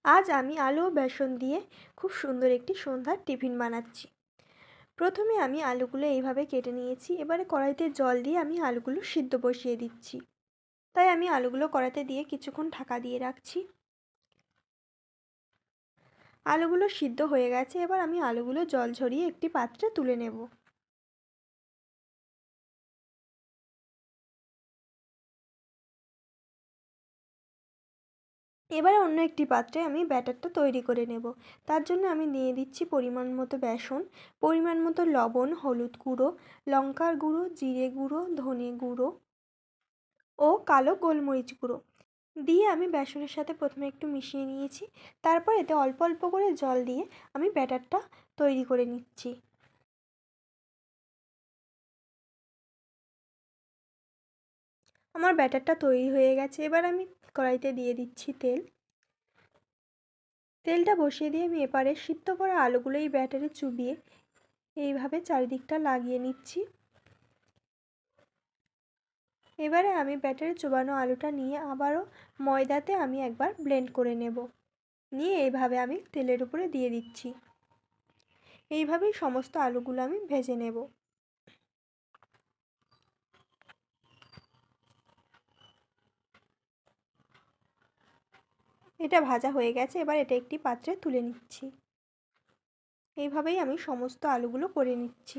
আজ আমি আলু ও বেসন দিয়ে খুব সুন্দর একটি সন্ধ্যার টিফিন বানাচ্ছি। প্রথমে আমি আলুগুলো এইভাবে কেটে নিয়েছি। এবারে কড়াইতে জল দিয়ে আমি আলুগুলো সিদ্ধ বসিয়ে দিচ্ছি। তাই আমি আলুগুলো কড়াইতে দিয়ে কিছুক্ষণ ঢাকা দিয়ে রাখছি। আলুগুলো সিদ্ধ হয়ে গেছে। এবার আমি আলুগুলো জল ঝরিয়ে একটি পাত্রে তুলে নেব। এবারে অন্য একটি পাত্রে আমি ব্যাটারটা তৈরি করে নেব। তার জন্য আমি দিয়ে দিচ্ছি পরিমাণ মতো বেসন, পরিমাণ মতো লবণ, হলুদ গুঁড়ো, লঙ্কার গুঁড়ো, জিরে গুঁড়ো, ধনে গুঁড়ো ও কালো গোলমরিচ গুঁড়ো দিয়ে আমি বেসনের সাথে প্রথমে একটু মিশিয়ে নিয়েছি। তারপর এতে অল্প অল্প করে জল দিয়ে আমি ব্যাটারটা তৈরি করে নিচ্ছি। আমার ব্যাটারটা তৈরি হয়ে গেছে। এবার আমি কড়াইতে দিয়ে দিচ্ছি তেল। তেলটা বসিয়ে দিয়ে আমি এপারে সিদ্ধ করা আলুগুলো এই ব্যাটারে চুবিয়ে এইভাবে চারিদিকটা লাগিয়ে নিচ্ছি। এবারে আমি ব্যাটারে চোবানো আলুটা নিয়ে আবারও ময়দাতে আমি একবার ব্লেন্ড করে নেব। নিয়ে এইভাবে আমি তেলের উপরে দিয়ে দিচ্ছি। এইভাবেই সমস্ত আলুগুলো আমি ভেজে নেব। এটা ভাজা হয়ে গেছে। এবার এটা একটি পাত্রে তুলে নিচ্ছি। এইভাবেই আমি সমস্ত আলুগুলো করে নিচ্ছি।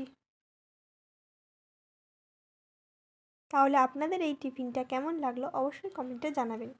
তাহলে আপনাদের এই টিফিনটা কেমন লাগলো অবশ্যই কমেন্টে জানাবেন।